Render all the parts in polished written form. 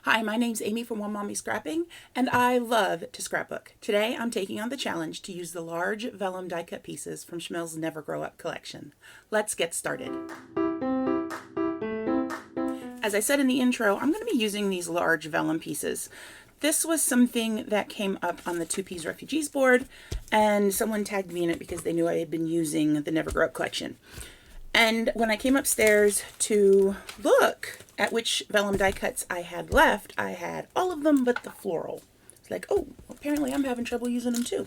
Hi, my name's Amy from One Mommy Scrapping, and I love to scrapbook. Today I'm taking on the challenge to use the large vellum die cut pieces from Shimelle's Never Grow Up collection. Let's get started. As I said in the intro, I'm going to be using these large vellum pieces. This was something that came up on the Two Peas Refugees board, and someone tagged me in it because they knew I had been using the Never Grow Up collection. And when I came upstairs to look at which vellum die cuts I had left, I had all of them but the floral. It's like, oh, apparently I'm having trouble using them too.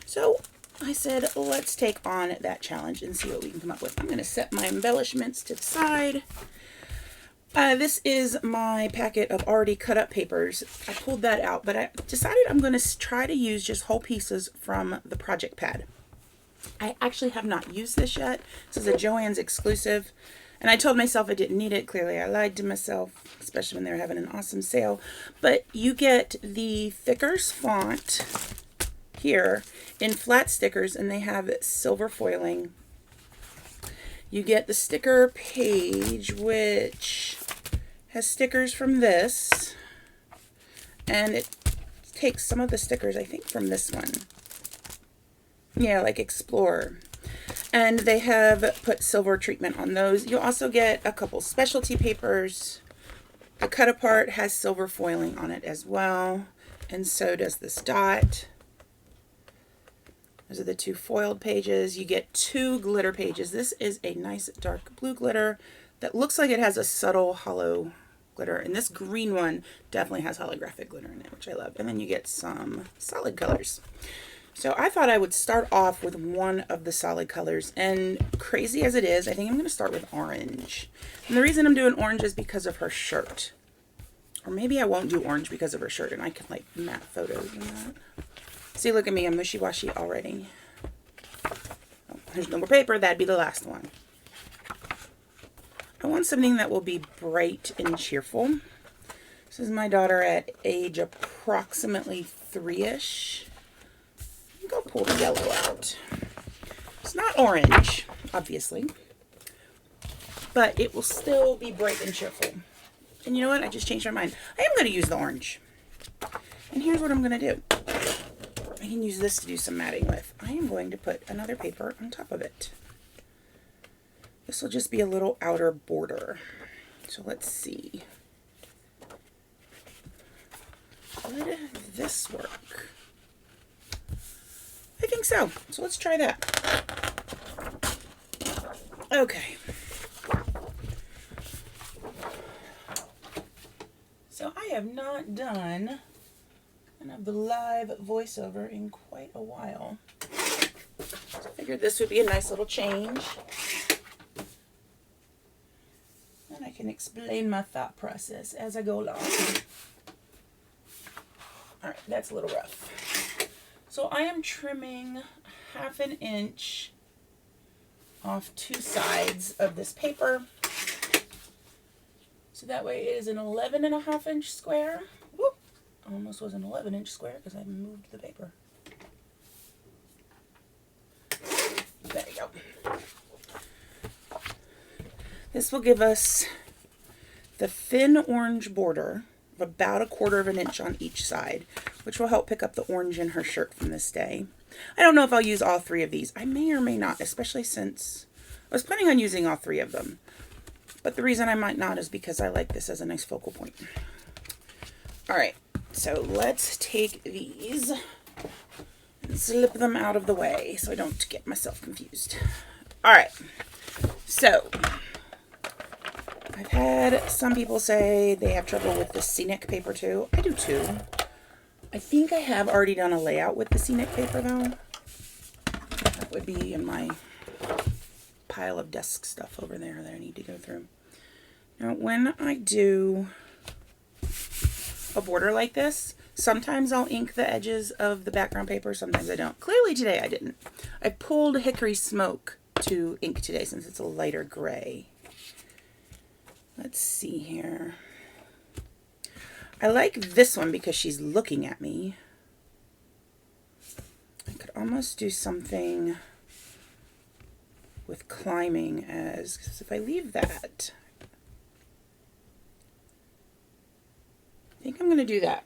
So I said, let's take on that challenge and see what we can come up with. I'm going to set my embellishments to the side. This is my packet of already cut up papers. I pulled that out, but I decided I'm going to try to use just whole pieces from the project pad. I actually have not used this yet. This is a Joann's exclusive, and I told myself I didn't need it. Clearly I lied to myself, especially when they were having an awesome sale. But you get the thickers font here in flat stickers, and they have silver foiling. You get the sticker page, which has stickers from this, and it takes some of the stickers, I think, from this one. Yeah, like Explorer. And they have put silver treatment on those. You'll also get a couple specialty papers. The cut apart has silver foiling on it as well. And so does this dot. Those are the two foiled pages. You get two glitter pages. This is a nice dark blue glitter that looks like it has a subtle hollow glitter. And this green one definitely has holographic glitter in it, which I love. And then you get some solid colors. So I thought I would start off with one of the solid colors, and crazy as it is, I think I'm going to start with orange. And the reason I'm doing orange is because of her shirt. Or maybe I won't do orange because of her shirt, and I can like matte photos and that. See, look at me, I'm wishy-washy already. Oh, there's no more paper, that'd be the last one. I want something that will be bright and cheerful. This is my daughter at age approximately 3-ish. Go pull the yellow out. It's not orange, obviously, but it will still be bright and cheerful. And you know what? I just changed my mind. I am going to use the orange. And here's what I'm going to do. I can use this to do some matting with. I am going to put another paper on top of it. This will just be a little outer border. So let's see. Would this work? I think so. So let's try that. Okay. So I have not done the live voiceover in quite a while. So I figured this would be a nice little change. And I can explain my thought process as I go along. Alright, that's a little rough. So I am trimming 1/2 inch off two sides of this paper. So that way it is an 11.5 inch square. Whoop, almost was an 11 inch square because I moved the paper. There you go. This will give us the thin orange border of about 1/4 inch on each side, which will help pick up the orange in her shirt from this day. I don't know if I'll use all three of these. I may or may not, especially since I was planning on using all three of them. But the reason I might not is because I like this as a nice focal point. Alright, so let's take these and slip them out of the way so I don't get myself confused. Alright, so I've had some people say they have trouble with the scenic paper too. I do too. I think I have already done a layout with the scenic paper though. That would be in my pile of desk stuff over there that I need to go through. Now when I do a border like this, sometimes I'll ink the edges of the background paper, sometimes I don't. Clearly today I didn't. I pulled Hickory Smoke to ink today since it's a lighter gray. Let's see here. I like this one because she's looking at me. I could almost do something with climbing as, because if I leave that, think I'm going to do that.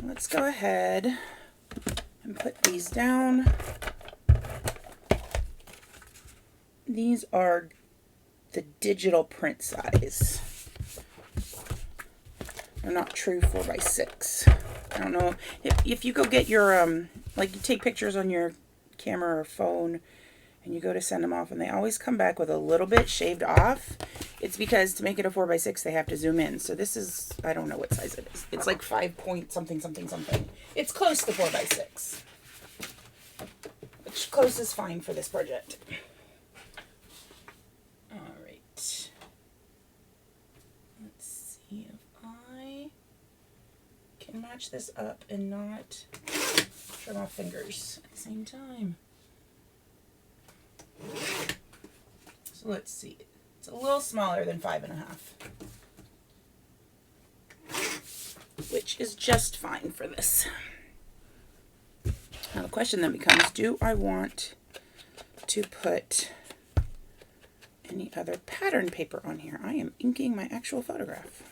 Let's go ahead and put these down. These are the digital print size. They're not true 4x6. I don't know if you go get your like you take pictures on your camera or phone and you go to send them off and they always come back with a little bit shaved off. It's because to make it a 4x6 they have to zoom in. So this is, I don't know what size it is. It's like 5 point something something something. It's close to 4x6. Which close is fine for this project. Alright. Let's see if I can match this up and not trim off fingers at the same time. So let's see. It's a little smaller than 5.5, which is just fine for this. Now the question then becomes, do I want to put any other pattern paper on here? I am inking my actual photograph.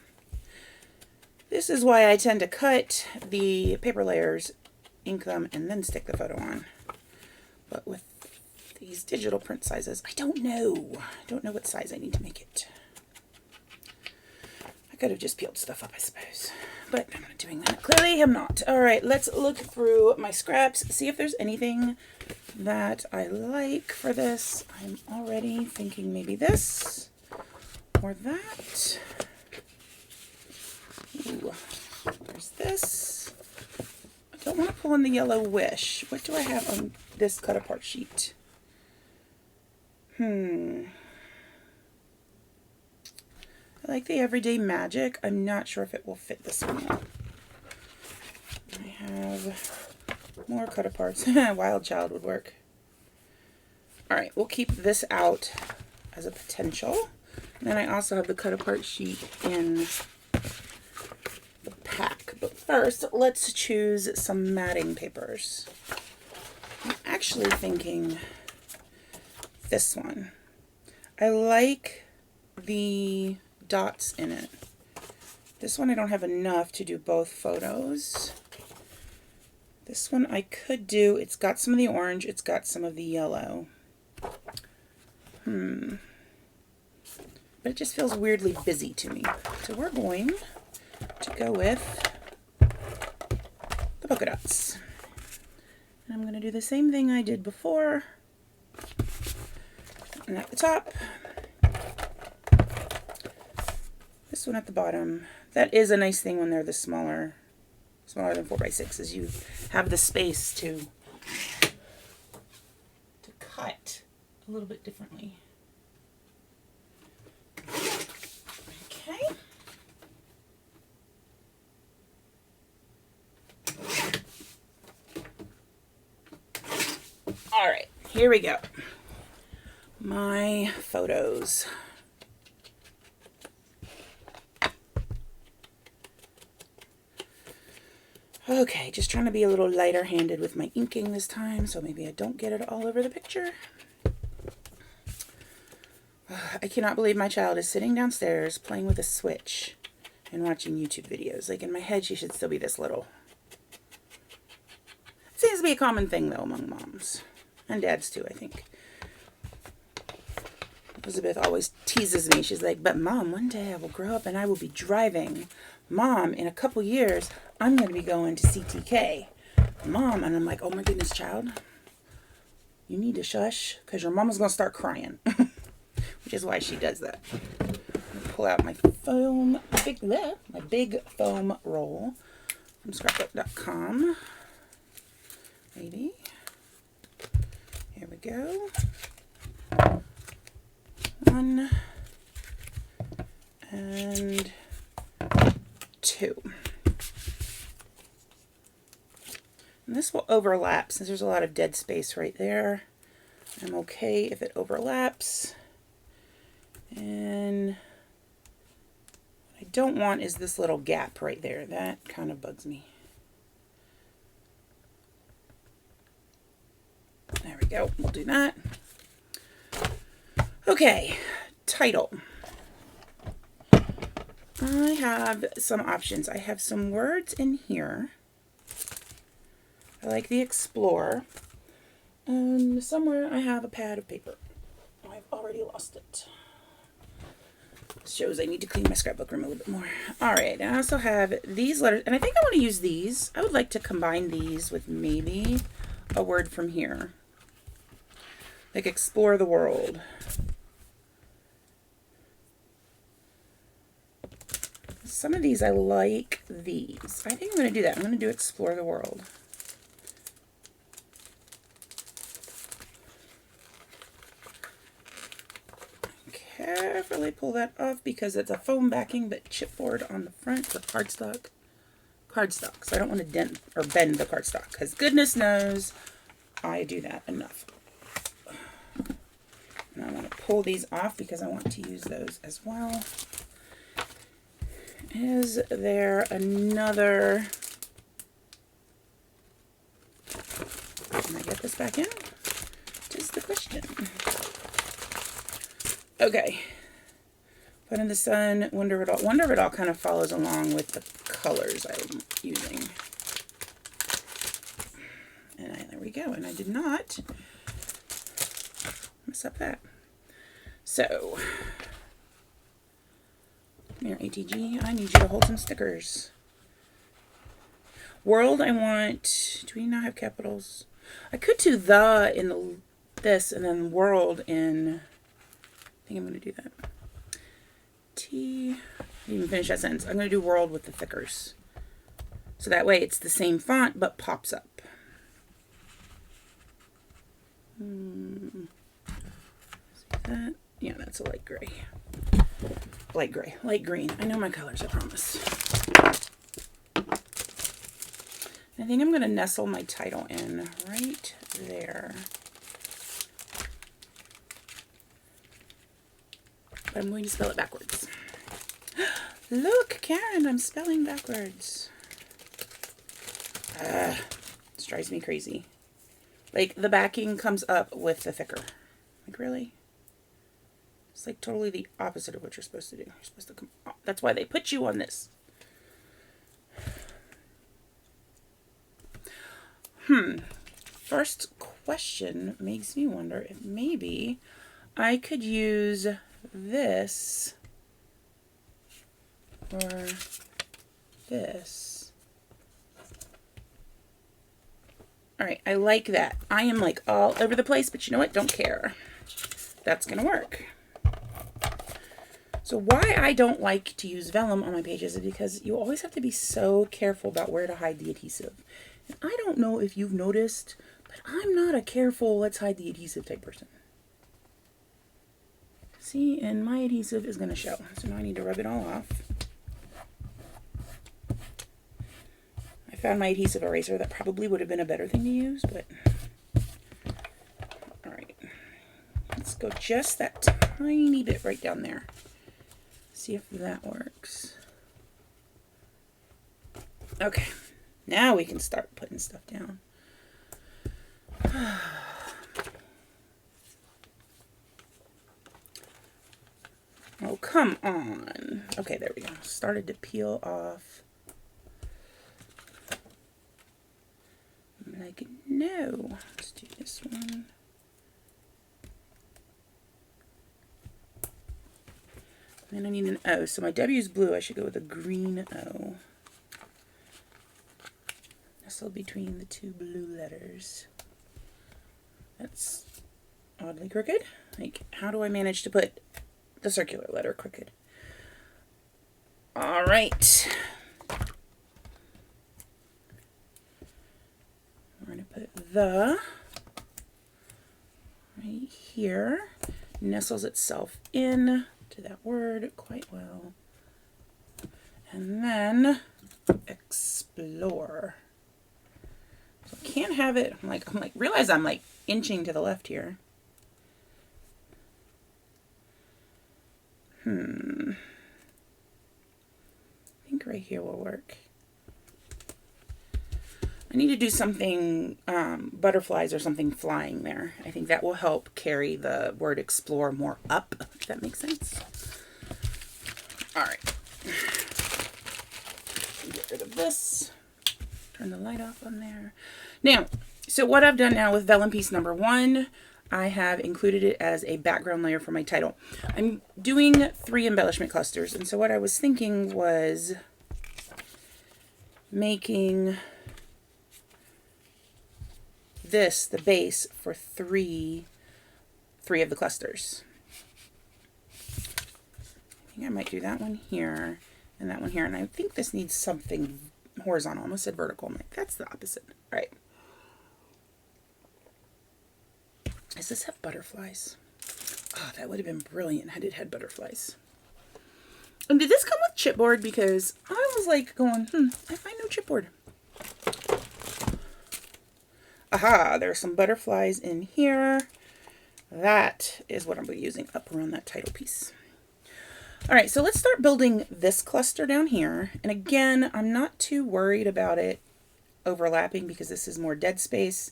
This is why I tend to cut the paper layers, ink them, and then stick the photo on. But with these digital print sizes, I don't know. I don't know what size I need to make it. I could have just peeled stuff up, I suppose. But I'm not doing that. Clearly I'm not. Alright, let's look through my scraps, see if there's anything that I like for this. I'm already thinking maybe this or that. Ooh, there's this. I don't want to pull in the yellow wish. What do I have on this cut apart sheet? I like the Everyday Magic. I'm not sure if it will fit this one. I have more cut aparts. Wild Child would work. Alright, we'll keep this out as a potential. And then I also have the cut apart sheet in the pack. But first, let's choose some matting papers. I'm actually thinking this one. I like the dots in it. This one I don't have enough to do both photos. This one I could do, it's got some of the orange, it's got some of the yellow. But it just feels weirdly busy to me. So we're going to go with the polka dots. And I'm going to do the same thing I did before. And at the top. This one at the bottom. That is a nice thing when they're the smaller than 4x6, is you have the space to cut a little bit differently. Okay. All right, here we go. My photos. Okay, just trying to be a little lighter handed with my inking this time, so maybe I don't get it all over the picture. I cannot believe my child is sitting downstairs playing with a Switch and watching YouTube videos. Like, in my head, she should still be this little. It seems to be a common thing, though, among moms. And dads, too, I think. Elizabeth always teases me. She's like, but Mom, one day I will grow up and I will be driving. Mom, in a couple years, I'm going to be going to CTK. Mom, and I'm like, oh my goodness, child. You need to shush, because your mama's going to start crying. Which is why she does that. Pull out my foam, my big foam roll from Scrapbook.com. Maybe. Here we go. 1 and 2. And this will overlap since there's a lot of dead space right there. I'm okay if it overlaps. And what I don't want is this little gap right there. That kind of bugs me. There we go. We'll do that. Okay. Title. I have some options. I have some words in here. I like the Explorer. And somewhere I have a pad of paper. I've already lost it. Shows I need to clean my scrapbook room a little bit more. Alright, I also have these letters, and I think I want to use these. I would like to combine these with maybe a word from here. Like explore the world. Some of these I like these. I think I'm going to do that. I'm going to do explore the world. Carefully pull that off because it's a foam backing but chipboard on the front for cardstock. So I don't want to dent or bend the cardstock because goodness knows I do that enough. And I want to pull these off because I want to use those as well. Is there another? Can I get this back in? Tis the question. Okay. Put in the sun, Wonder of It All. Wonder of It All kind of follows along with the colors I'm using. And there we go. And I did not mess up that. So, come here, ATG. I need you to hold some stickers. World, I want... Do we not have capitals? I could do the in this and then world in... I think I'm going to do that. T. I didn't even finish that sentence. I'm going to do world with the thickers. So that way it's the same font but pops up. See that? Yeah, that's a light gray. Light gray. Light green. I know my colors, I promise. I think I'm going to nestle my title in right there. But I'm going to spell it backwards. Look, Karen, I'm spelling backwards. This drives me crazy. Like, the backing comes up with the thicker. Like, really? It's like totally the opposite of what you're supposed to do. You're supposed to come... Oh, that's why they put you on this. First question makes me wonder if maybe I could use this or this. Alright, I like that. I am like all over the place, but you know what? Don't care. That's going to work. So why I don't like to use vellum on my pages is because you always have to be so careful about where to hide the adhesive. And I don't know if you've noticed, but I'm not a careful, let's hide the adhesive type person. See, and my adhesive is going to show. So now I need to rub it all off. I found my adhesive eraser. That probably would have been a better thing to use, but... Alright. Let's go just that tiny bit right down there. See if that works. Okay. Now we can start putting stuff down. Oh, come on. Okay, there we go. Started to peel off. I'm like, no. Let's do this one. Then I need an O. So my W is blue. I should go with a green O. Nestle between the two blue letters. That's oddly crooked. Like, how do I manage to put the circular letter crooked? All right. We're going to put the right here. Nestles itself in to that word quite well. And then explore. So I can't have it. I'm like, realize I'm like inching to the left here. I think right here will work. I need to do something, butterflies or something flying there. I think that will help carry the word explore more up, if that makes sense. All right. Get rid of this. Turn the light off on there. Now, so what I've done now with vellum piece number 1, I have included it as a background layer for my title. I'm doing 3 embellishment clusters, and so what I was thinking was making this the base for three of the clusters. I think I might do that one here and that one here, and I think this needs something horizontal. I almost said vertical. I'm like, that's the opposite. All right. Does this have butterflies? Oh, that would have been brilliant had it had butterflies. And did this come with chipboard? Because I was like going, I find no chipboard. Aha, there's some butterflies in here. That is what I'm going to be using up around that title piece. All right, so let's start building this cluster down here. And again, I'm not too worried about it overlapping because this is more dead space.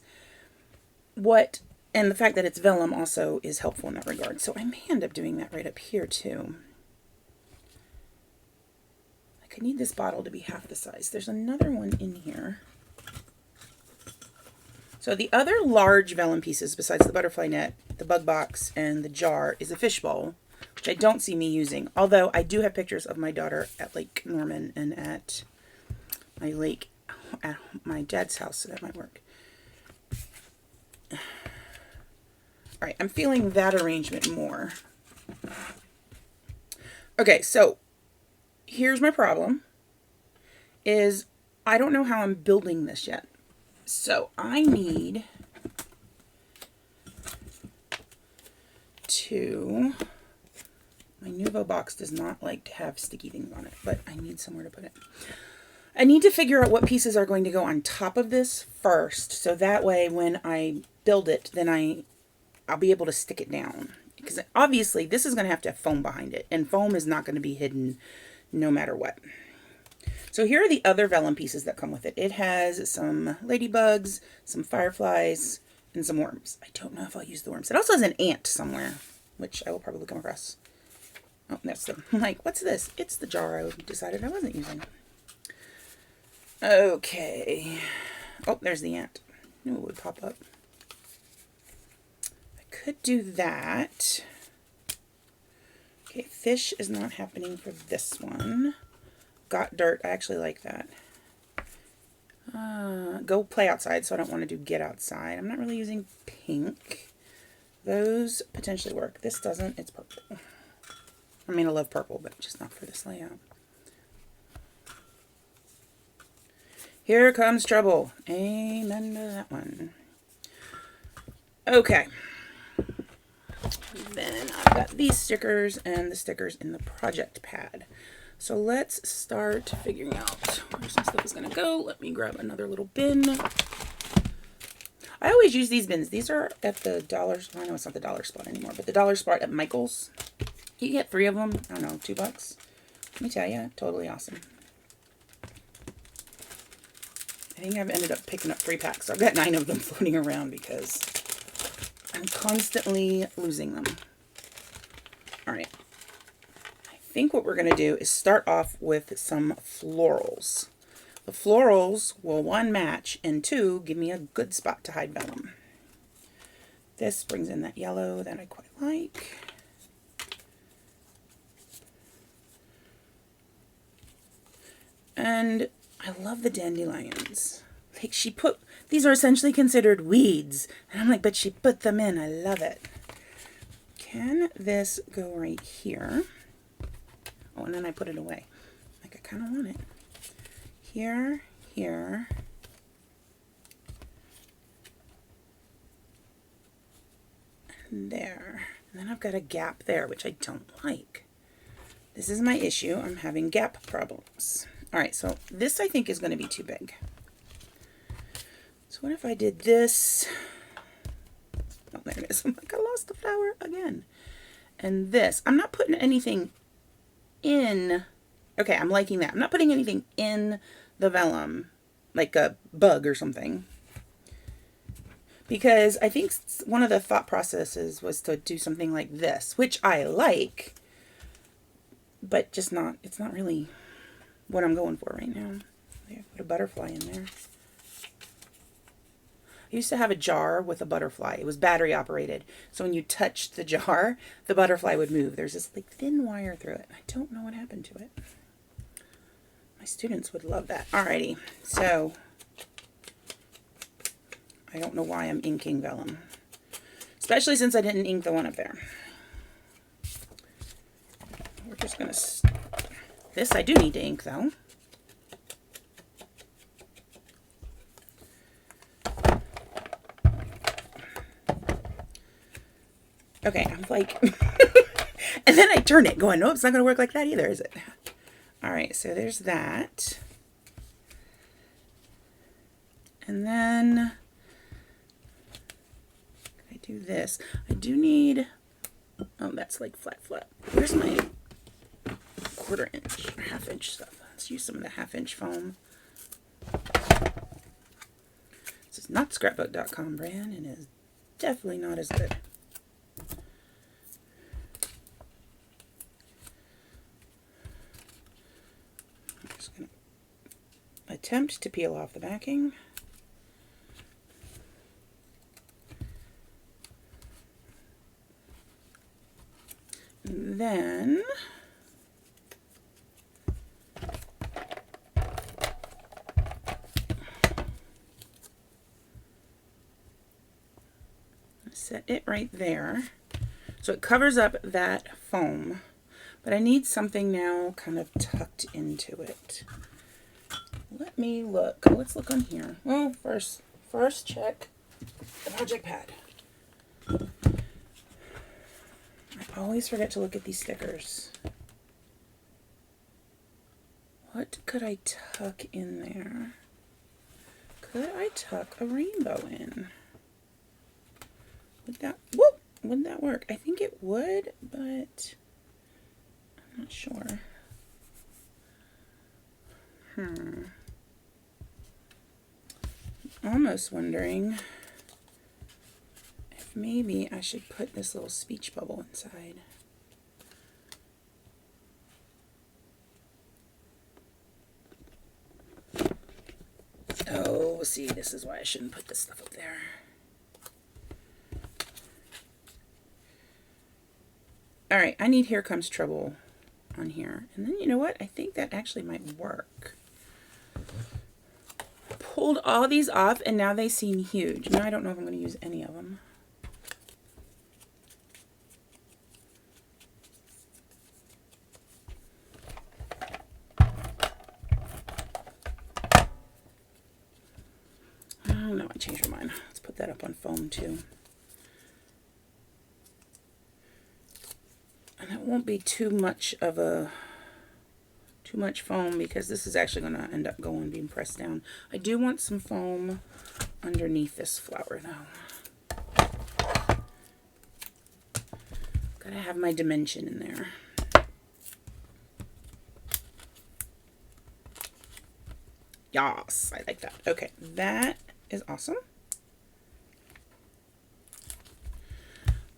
And the fact that it's vellum also is helpful in that regard. So I may end up doing that right up here too. I could need this bottle to be half the size. There's another one in here. So the other large vellum pieces besides the butterfly net, the bug box, and the jar is a fishbowl, which I don't see me using. Although I do have pictures of my daughter at Lake Norman and at my lake at my dad's house, so that might work. All right, I'm feeling that arrangement more. Okay, so here's my problem, is I don't know how I'm building this yet. So I need to, my Nuvo box does not like to have sticky things on it, but I need somewhere to put it. I need to figure out what pieces are going to go on top of this first, so that way when I build it, then I'll be able to stick it down. Because obviously this is going to have foam behind it, and foam is not going to be hidden no matter what. So here are the other vellum pieces that come with it. It has some ladybugs, some fireflies, and some worms. I don't know if I'll use the worms. It also has an ant somewhere, which I will probably come across. Oh, that's them. I'm like, what's this? It's the jar I decided I wasn't using. Okay. Oh, there's the ant. I knew it would pop up. I could do that. Okay, fish is not happening for this one. Got dirt. I actually like that. Go play outside, so I don't want to do get outside. I'm not really using pink. Those potentially work. This doesn't. It's purple. I mean, I love purple, but just not for this layout. Here comes trouble. Amen to that one. Okay. Then I've got these stickers and the stickers in the project pad. So let's start figuring out where some stuff is going to go. Let me grab another little bin. I always use these bins. These are at the dollar, I know it's not the dollar spot anymore, but the dollar spot at Michael's. You get 3 of them, I don't know, $2. Let me tell you, totally awesome. I think I've ended up picking up 3 packs. So I've got 9 of them floating around because I'm constantly losing them. All right. I think what we're going to do is start off with some florals. The florals will 1, match, and 2, give me a good spot to hide vellum. This brings in that yellow that I quite like. And I love the dandelions. Like she put, these are essentially considered weeds. And I'm like, but she put them in. I love it. Can this go right here? Oh, and then I put it away. Like I kind of want it. Here, here. And there. And then I've got a gap there, which I don't like. This is my issue. I'm having gap problems. All right, so this I think is going to be too big. So what if I did this? Oh, there it is. I'm like, I lost the flower again. And this, I'm not putting anything in. Okay, I'm liking that. I'm not putting anything in the vellum, like a bug or something. Because I think one of the thought processes was to do something like this, which I like. but just not, it's not really what I'm going for right now. There, put a butterfly in there. I used to have a jar with a butterfly. It was battery operated. So when you touched the jar, the butterfly would move. There's this like thin wire through it. I don't know what happened to it. My students would love that. Alrighty, so I don't know why I'm inking vellum. Especially since I didn't ink the one up there. We're just gonna... This I do need to ink though. Okay, I'm like... and then I turn it going, no, it's not gonna work like that either, is it? Alright, so there's that. And then... I do this. I do need... Oh, that's like flat. Where's my 1/4 inch or 1/2 inch stuff? Let's use some of the 1/2 inch foam. This is not Scrapbook.com brand and is definitely not as good. I'm just going to attempt to peel off the backing. And then set it right there. So it covers up that foam, but I need something now kind of tucked into it. Let me look. Let's look on here. Well, first check the project pad. I always forget to look at these stickers. What could I tuck in there? Could I tuck a rainbow in? Would that work? I think it would, but I'm not sure. I'm almost wondering if maybe I should put this little speech bubble inside. Oh, see, this is why I shouldn't put this stuff up there. All right, I need Here Comes Trouble on here. And then you know what? I think that actually might work. Pulled all these off and now they seem huge. Now I don't know if I'm going to use any of them. Oh no, I changed my mind. Let's put that up on foam too. And it won't be too much foam because this is actually going to end up being pressed down. I do want some foam underneath this flower though. Gotta have my dimension in there. Yes, I like that. Okay, that is awesome.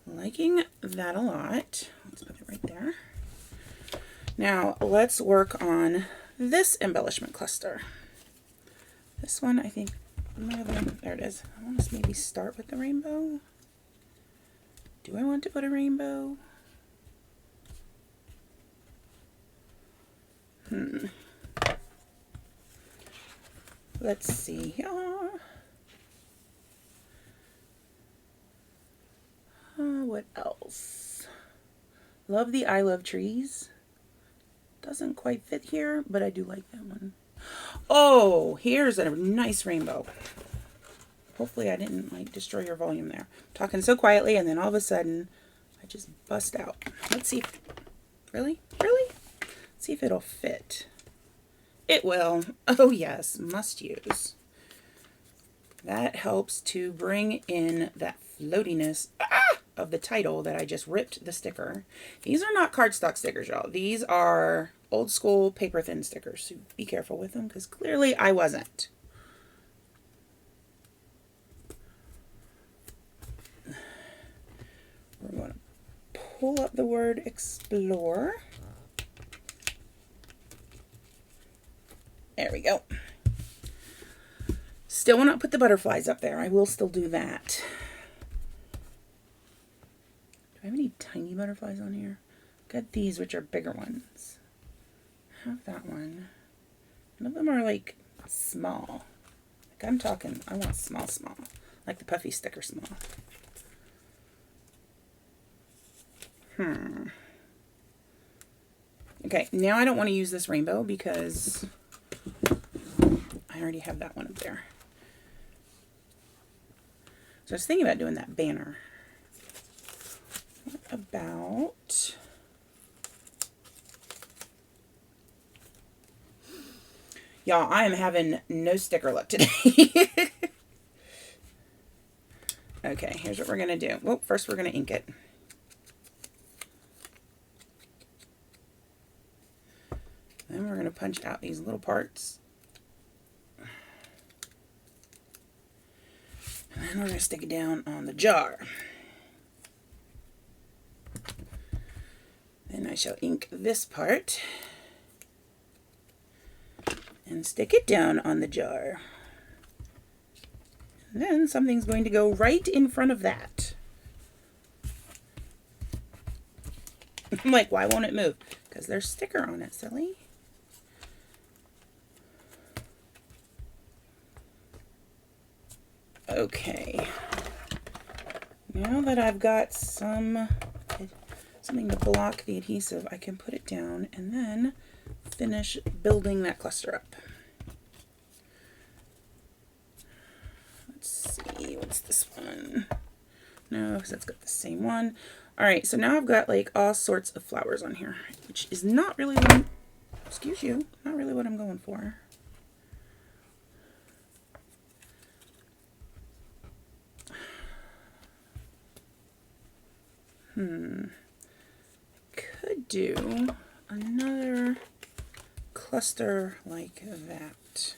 Liking that a lot. Let's put it right there. Now let's work on this embellishment cluster. This one, I think, there it is. I want to maybe start with the rainbow. Do I want to put a rainbow? Let's see here. What else? Love the I Love Trees. Doesn't quite fit here, but I do like that one. Oh, here's a nice rainbow. Hopefully I didn't like destroy your volume there. Talking so quietly and then all of a sudden I just bust out. Let's see. Really? Let's see if it'll fit. It will. Oh yes, must use. That helps to bring in that floatiness of the title that I just ripped the sticker. These are not cardstock stickers, y'all. These are old school paper thin stickers. So be careful with them because clearly I wasn't. We're going to pull up the word explore. There we go. Still will not put the butterflies up there. I will still do that. Do I have any tiny butterflies on here? Got these, which are bigger ones. I have that one. None of them are like small. Like I'm talking, I want small, small. Like the Puffy sticker small. Okay, now I don't want to use this rainbow because I already have that one up there. So I was thinking about doing that banner. What about... Y'all, I am having no sticker luck today. Okay, here's what we're going to do. Well, first we're going to ink it. Then we're going to punch out these little parts. And then we're going to stick it down on the jar. Then I shall ink this part. And stick it down on the jar. And then something's going to go right in front of that. I'm like, why won't it move? Because there's sticker on it, silly. Okay. Now that I've got something to block the adhesive, I can put it down and then finish building that cluster up. Let's see, what's this one? No, because that's got the same one. All right, so now I've got like all sorts of flowers on here, which is not really what I'm, excuse you, not really what I'm going for. Could do another cluster like that.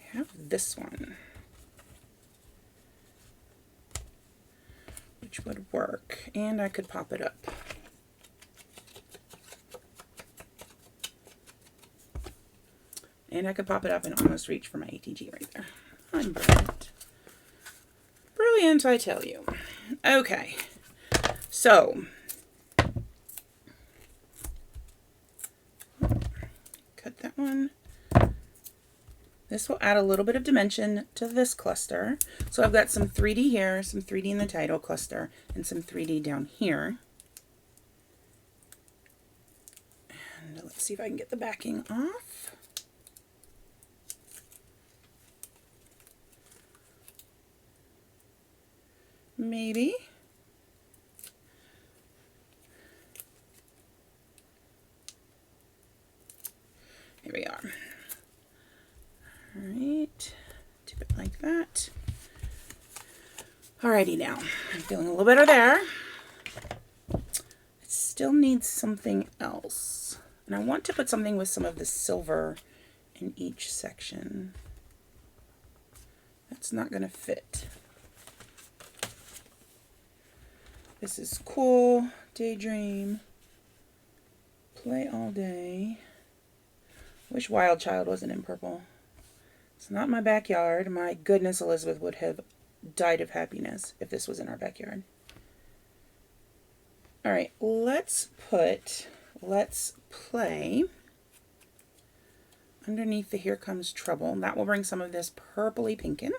I have this one, which would work, and I could pop it up. And I could pop it up and almost reach for my ATG right there. I'm brilliant. Brilliant, I tell you. Okay, so cut that one. This will add a little bit of dimension to this cluster. So I've got some 3D here, some 3D in the title cluster, and some 3D down here. And let's see if I can get the backing off. Maybe. Here we are. All right, tip it like that. Alrighty now, I'm feeling a little better there. It still needs something else. And I want to put something with some of the silver in each section. That's not going to fit. This is cool, daydream, play all day. Wish Wild Child wasn't in purple. It's not my backyard. My goodness, Elizabeth would have died of happiness if this was in our backyard. All right, let's play underneath the Here Comes Trouble. That will bring some of this purpley pink in.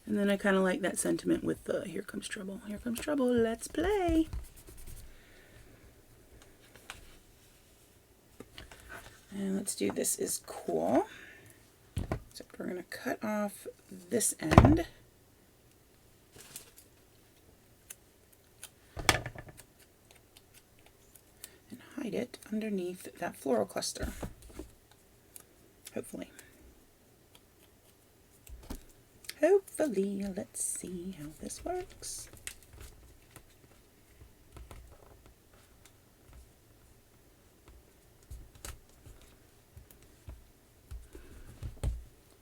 And then I kind of like that sentiment with the Here Comes Trouble. Here comes trouble, let's play. And let's do This Is Cool. Except we're going to cut off this end. And hide it underneath that floral cluster. Hopefully. Hopefully, let's see how this works.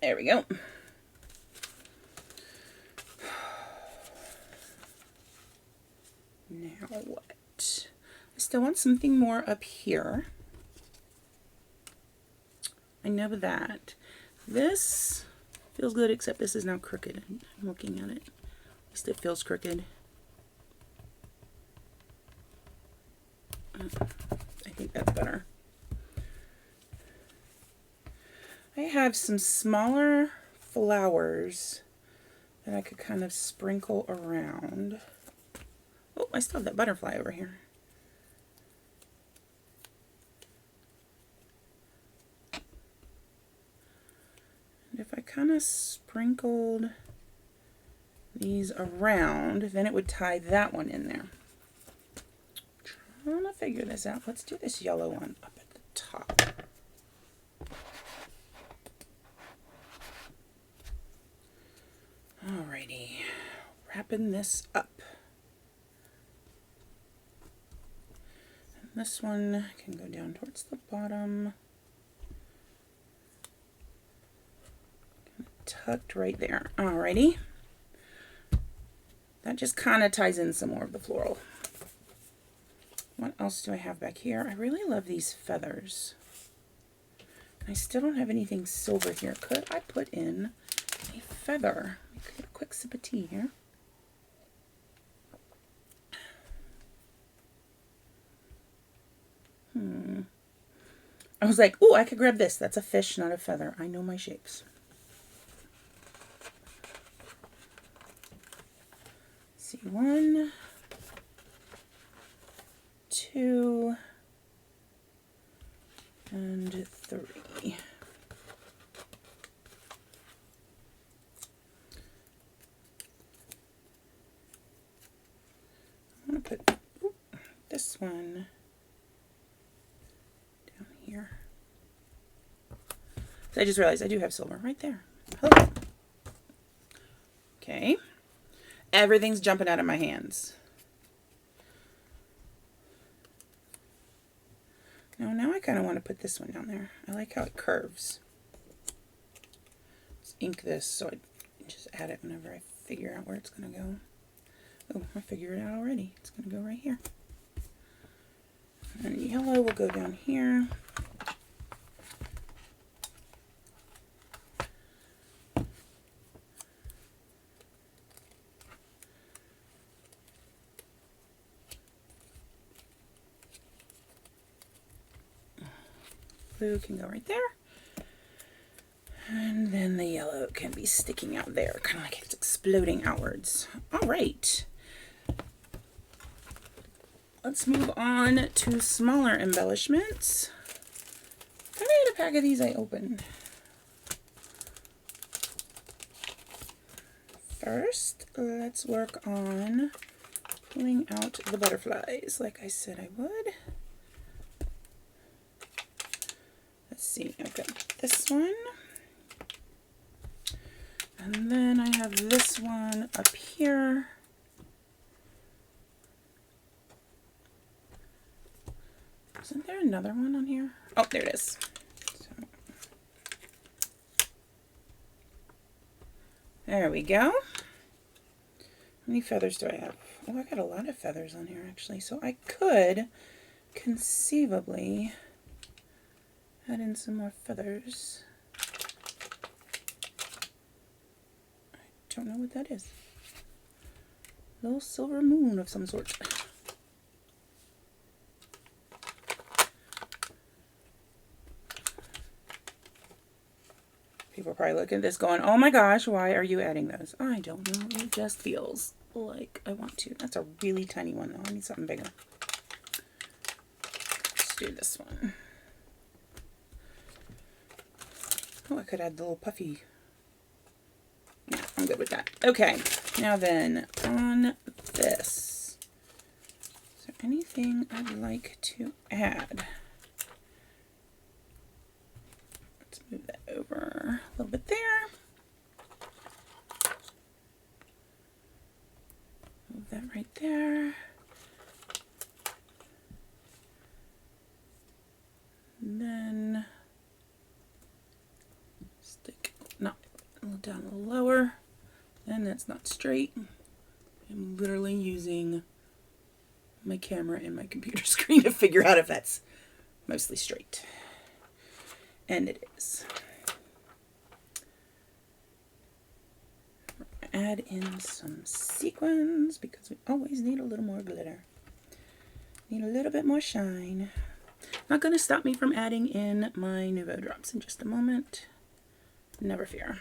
There we go. Now what? I still want something more up here. know that. This feels good, except this is now crooked. I'm looking at it. At least it feels crooked. I think that's better. I have some smaller flowers that I could kind of sprinkle around. Oh, I still have that butterfly over here. And if I kind of sprinkled these around, then it would tie that one in there. Trying to figure this out. Let's do this yellow one up at the top. Alrighty, wrapping this up. And this one can go down towards the bottom. Tucked right there. Alrighty. That just kind of ties in some more of the floral. What else do I have back here? I really love these feathers. I still don't have anything silver here. Could I put in a feather? Get a quick sip of tea here. I was like, oh, I could grab this. That's a fish, not a feather. I know my shapes. Let's see, 1, 2, and 3. I'm going to put this one down here. So I just realized I do have silver right there. Hello. Okay. Everything's jumping out of my hands. Now I kind of want to put this one down there. I like how it curves. Let's ink this so I just add it whenever I figure out where it's going to go. Oh, I figured it out already. It's going to go right here. And yellow will go down here. Blue can go right there. And then the yellow can be sticking out there, kind of like it's exploding outwards. All right. Let's move on to smaller embellishments. I had a pack of these I opened. First, let's work on pulling out the butterflies like I said I would. Let's see, I've got this one. And then I have this one up here. Isn't there another one on here? Oh, there it is. So, there we go. How many feathers do I have? Oh, I got a lot of feathers on here actually. So I could conceivably add in some more feathers. I don't know what that is. A little silver moon of some sort. People are probably looking at this going, oh my gosh, why are you adding those? I don't know. It just feels like I want to. That's a really tiny one, though. I need something bigger. Let's do this one. Oh, I could add the little puffy. Yeah, I'm good with that. Okay, now then, on this, is there anything I'd like to add? Let's move that over a little bit there. Move that right there. And then stick, no, a little down a little lower. And that's not straight. I'm literally using my camera and my computer screen to figure out if that's mostly straight. And it is. Add in some sequins because we always need a little more glitter. Need a little bit more shine. Not going to stop me from adding in my Nouveau drops in just a moment. Never fear.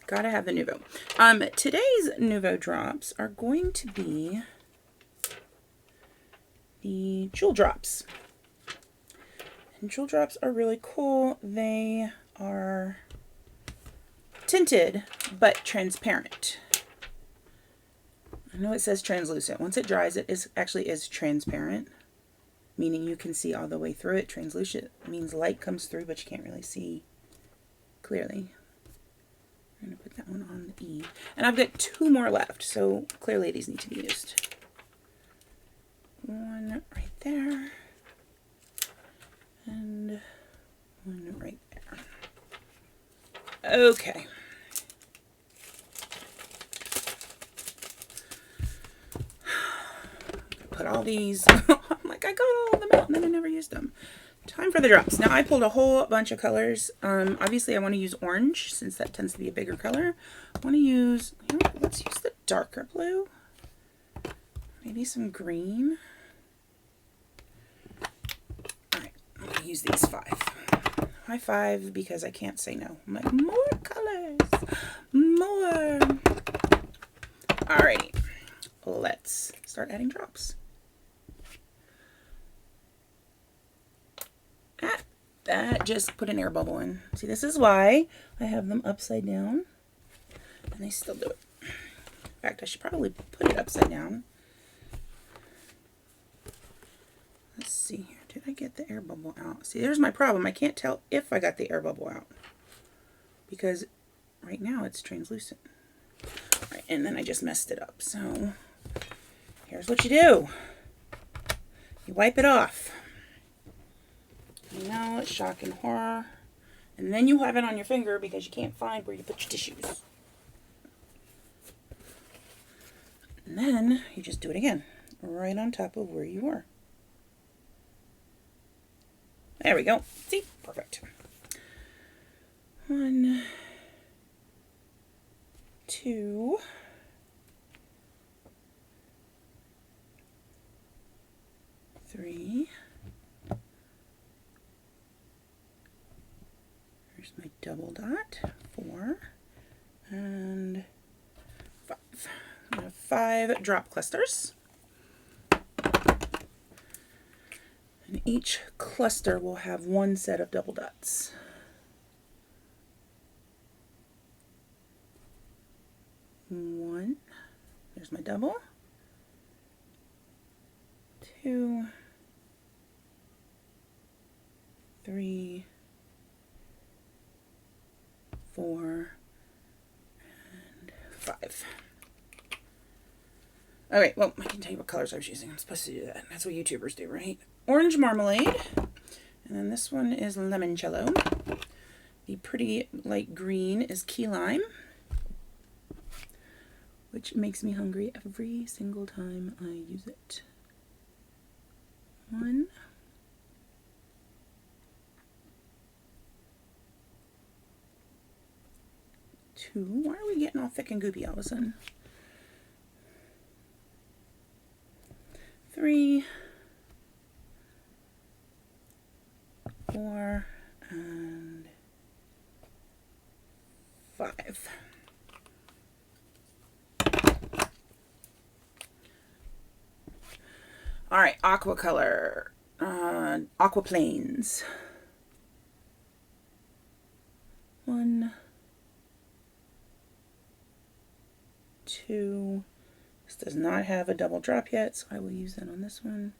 Gotta have the Nouveau. Today's Nouveau drops are going to be the Jewel drops. And Jewel drops are really cool. They are tinted but transparent. I know it says translucent. Once it dries, it actually is transparent, meaning you can see all the way through it. Translucent means light comes through, but you can't really see clearly. I'm going to put that one on the E. And I've got 2 more left, so clearly these need to be used. One right there. And one right there. Okay. Put all these, I'm like, I got all of them out and then I never used them. Time for the drops. Now I pulled a whole bunch of colors. Obviously I want to use orange since that tends to be a bigger color. I want to use, let's use the darker blue. Maybe some green. Alright, I'm going to use these 5. Why 5? Because I can't say no. I'm like, more colors! More! Alrighty, let's start adding drops. That just put an air bubble in. See, this is why I have them upside down. And they still do it. In fact, I should probably put it upside down. Let's see here. Did I get the air bubble out? See, there's my problem. I can't tell if I got the air bubble out. Because right now it's translucent. All right, and then I just messed it up. So here's what you do. You wipe it off. Now it's shock and horror. And then you have it on your finger because you can't find where you put your tissues. And then you just do it again. Right on top of where you were. There we go. See? Perfect. 1, 2. 3. Here's my double dot. 4 and 5. I have 5 drop clusters. And each cluster will have 1 set of double dots. 1. There's my double. 2. 3. 4 and 5. All right, well, I can tell you what colors I was using. I'm supposed to do that. That's what YouTubers do, right? Orange marmalade, and then this one is limoncello. The pretty light green is key lime, which makes me hungry every single time I use it. 1. 2. Why are we getting all thick and goopy all of a sudden? 3. 4 and 5. All right, aqua color, aqua plains. 1, 2. This does not have a double drop yet, so I will use that on this one.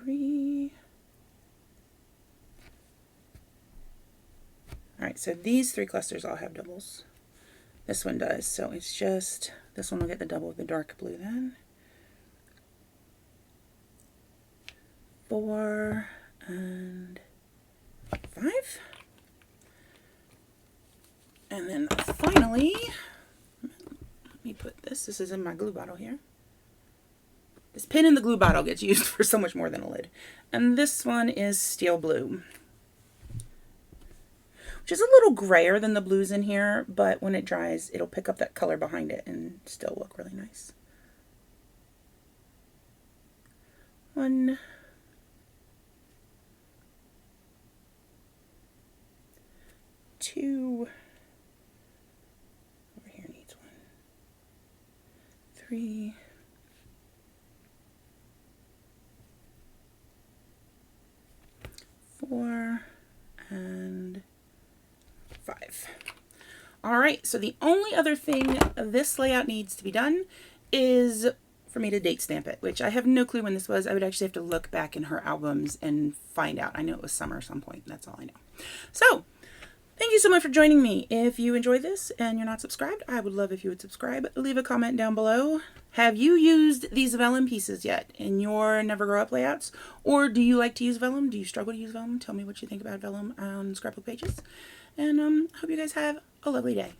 3. All right, so these 3 clusters all have doubles. This one does, so it's just, this one will get the double of the dark blue then. 4 and 5. And then finally, Let me put this. This is in my glue bottle here. This pin in the glue bottle gets used for so much more than a lid. And this one is steel blue, which is a little grayer than the blues in here, but when it dries, it'll pick up that color behind it and still look really nice. 1, 2, over here needs 1, 3, 4, and 5. All right, so the only other thing this layout needs to be done is for me to date stamp it, which I have no clue when this was. I would actually have to look back in her albums and find out. I know it was summer at some point. That's all I know. So thank you so much for joining me. If you enjoyed this and you're not subscribed, I would love if you would subscribe. Leave a comment down below. Have you used these vellum pieces yet in your Never Grow Up layouts? Or do you like to use vellum? Do you struggle to use vellum? Tell me what you think about vellum on scrapbook pages. And I hope you guys have a lovely day.